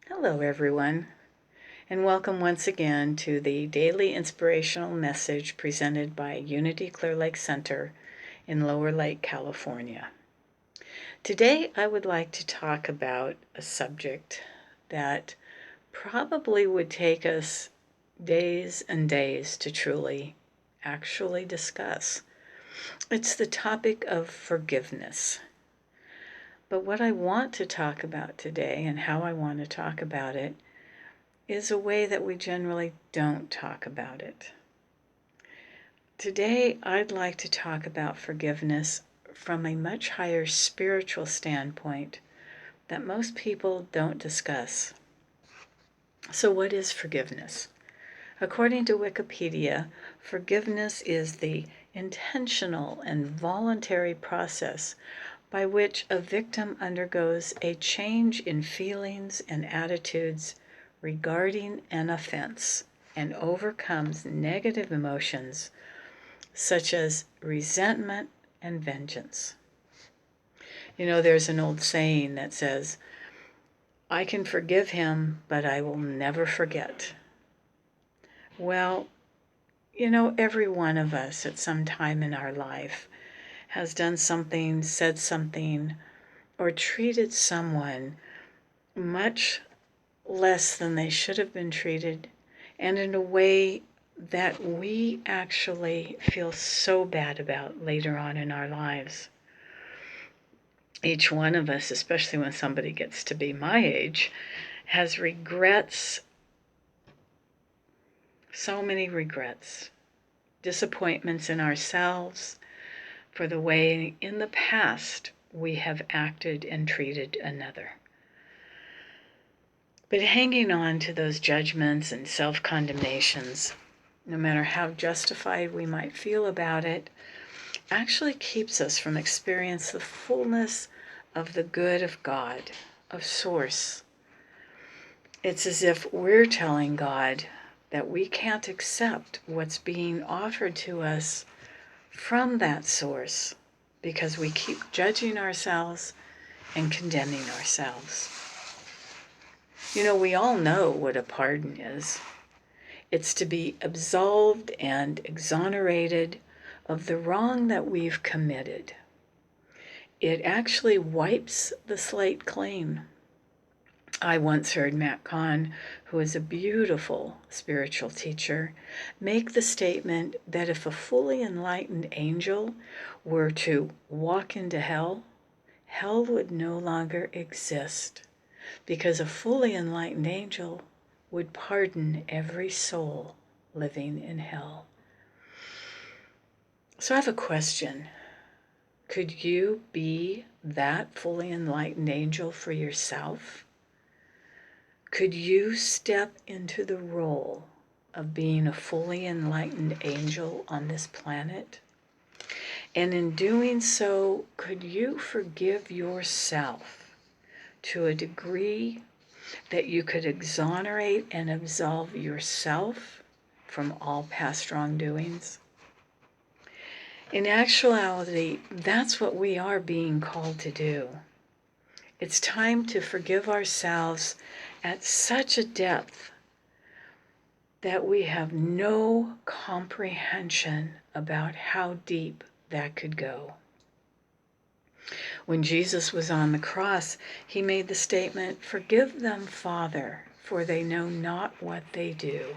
Hello, everyone, and welcome once again to the daily inspirational message presented by Unity Clear Lake Center in Lower Lake, California. Today, I would like to talk about a subject that probably would take us days and days to actually discuss. It's the topic of forgiveness. But what I want to talk about today and how I want to talk about it is a way that we generally don't talk about it. Today, I'd like to talk about forgiveness from a much higher spiritual standpoint that most people don't discuss. So, what is forgiveness? According to Wikipedia, forgiveness is the intentional and voluntary process by which a victim undergoes a change in feelings and attitudes regarding an offense and overcomes negative emotions such as resentment and vengeance. You know, there's an old saying that says, I can forgive him, but I will never forget. Well, you know, every one of us at some time in our life has done something, said something, or treated someone much less than they should have been treated, and in a way that we actually feel so bad about later on in our lives. Each one of us, especially when somebody gets to be my age, has regrets, so many regrets, disappointments in ourselves for the way in the past we have acted and treated another. But hanging on to those judgments and self-condemnations, no matter how justified we might feel about it, actually keeps us from experiencing the fullness of the good of God, of Source. It's as if we're telling God that we can't accept what's being offered to us from that Source because we keep judging ourselves and condemning ourselves. You know, we all know what a pardon is. It's to be absolved and exonerated of the wrong that we've committed. It actually wipes the slate clean. I once heard Matt Kahn, who is a beautiful spiritual teacher, make the statement that if a fully enlightened angel were to walk into hell, hell would no longer exist, because a fully enlightened angel would pardon every soul living in hell. So I have a question. Could you be that fully enlightened angel for yourself? Could you step into the role of being a fully enlightened angel on this planet? And in doing so, could you forgive yourself to a degree that you could exonerate and absolve yourself from all past wrongdoings? In actuality, that's what we are being called to do. It's time to forgive ourselves at such a depth that we have no comprehension about how deep that could go. When Jesus was on the cross, he made the statement, "Forgive them, Father, for they know not what they do."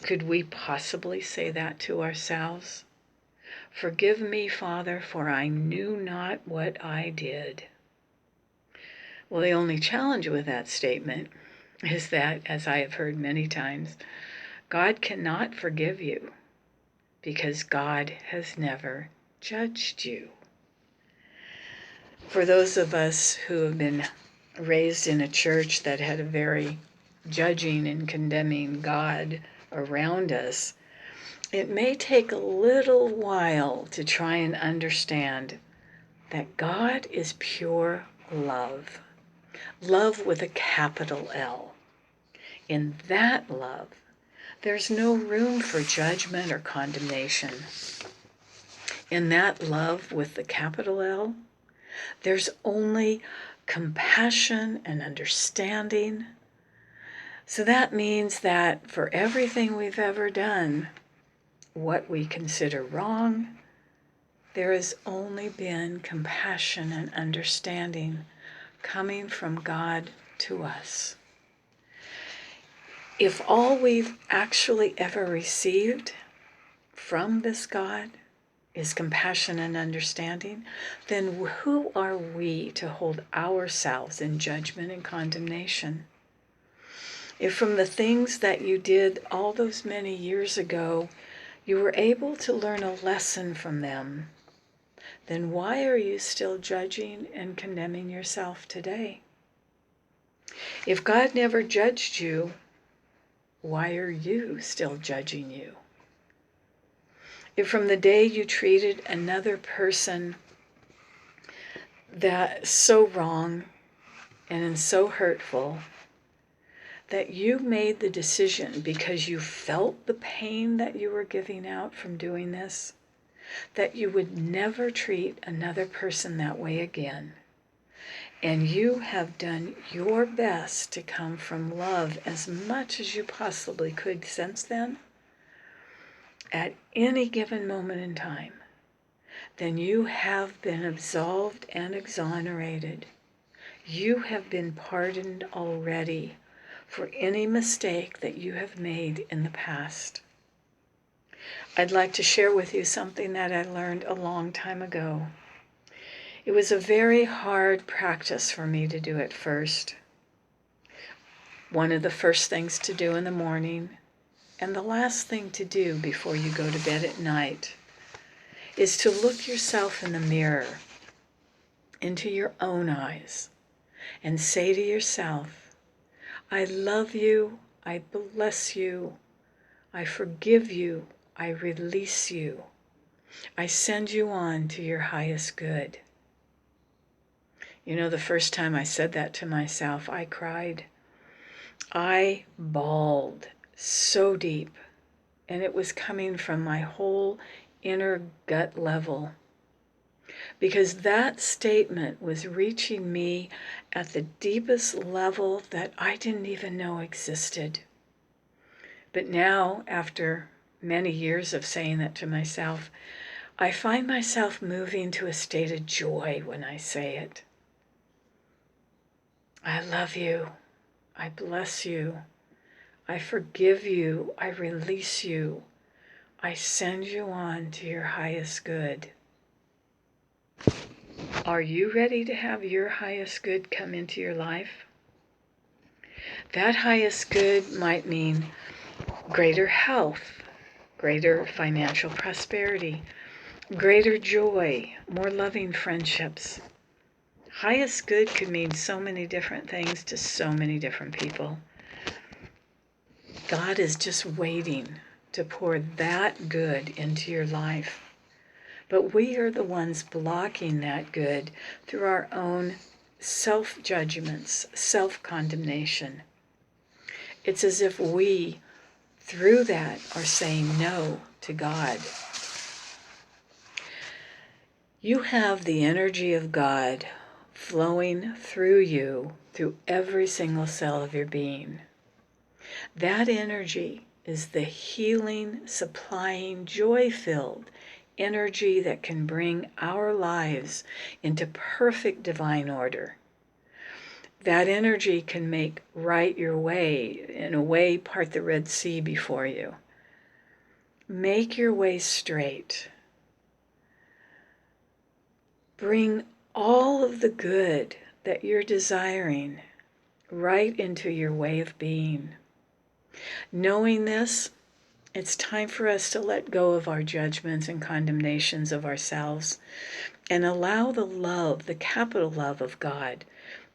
Could we possibly say that to ourselves? Forgive me, Father, for I knew not what I did. Well, the only challenge with that statement is that, as I have heard many times, God cannot forgive you because God has never judged you. For those of us who have been raised in a church that had a very judging and condemning God around us, it may take a little while to try and understand that God is pure love. Love with a capital L. In that love, there's no room for judgment or condemnation. In that love with the capital L, there's only compassion and understanding. So that means that for everything we've ever done, what we consider wrong, there has only been compassion and understanding coming from God to us. If all we've actually ever received from this God is compassion and understanding, then who are we to hold ourselves in judgment and condemnation? If from the things that you did all those many years ago, you were able to learn a lesson from them, then why are you still judging and condemning yourself today? If God never judged you, why are you still judging you? If from the day you treated another person that so wrong and so hurtful, that you made the decision because you felt the pain that you were giving out from doing this, that you would never treat another person that way again. And you have done your best to come from love as much as you possibly could since then, at any given moment in time, then you have been absolved and exonerated. You have been pardoned already for any mistake that you have made in the past. I'd like to share with you something that I learned a long time ago. It was a very hard practice for me to do at first. One of the first things to do in the morning, and the last thing to do before you go to bed at night, is to look yourself in the mirror, into your own eyes, and say to yourself, I love you, I bless you, I forgive you, I release you, I send you on to your highest good. You know, the first time I said that to myself, I cried. I bawled so deep, and it was coming from my whole inner gut level. Because that statement was reaching me at the deepest level that I didn't even know existed. But now, after many years of saying that to myself, I find myself moving to a state of joy when I say it. I love you. I bless you. I forgive you. I release you. I send you on to your highest good. Are you ready to have your highest good come into your life? That highest good might mean greater health, greater financial prosperity, greater joy, more loving friendships. Highest good could mean so many different things to so many different people. God is just waiting to pour that good into your life. But we are the ones blocking that good through our own self-judgments, self-condemnation. It's as if we, through that, are saying no to God. You have the energy of God flowing through you, through every single cell of your being. That energy is the healing, supplying, joy-filled energy that can bring our lives into perfect divine order. That energy can make right your way, in a way, part the Red Sea before you. Make your way straight. Bring all of the good that you're desiring right into your way of being. Knowing this, it's time for us to let go of our judgments and condemnations of ourselves and allow the love, the capital love of God,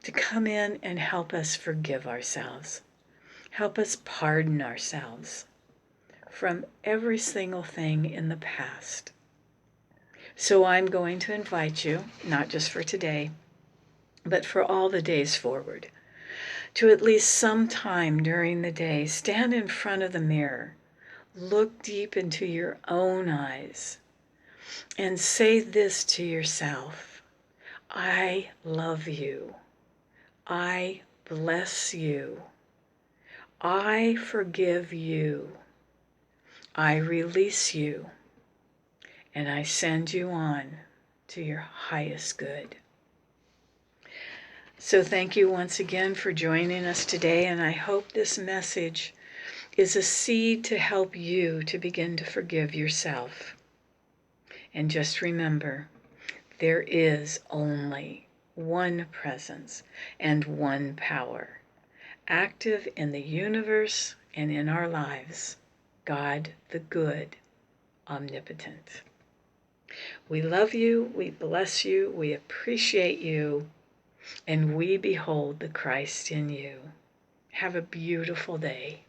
to come in and help us forgive ourselves. Help us pardon ourselves from every single thing in the past. So I'm going to invite you, not just for today, but for all the days forward, to at least sometime during the day stand in front of the mirror, look deep into your own eyes, and say this to yourself: I love you. I bless you. I forgive you. I release you. And I send you on to your highest good. So thank you once again for joining us today, and I hope this message is a seed to help you to begin to forgive yourself. And just remember, there is only one presence and one power, active in the universe and in our lives, God the good, omnipotent. We love you, we bless you, we appreciate you, and we behold the Christ in you. Have a beautiful day.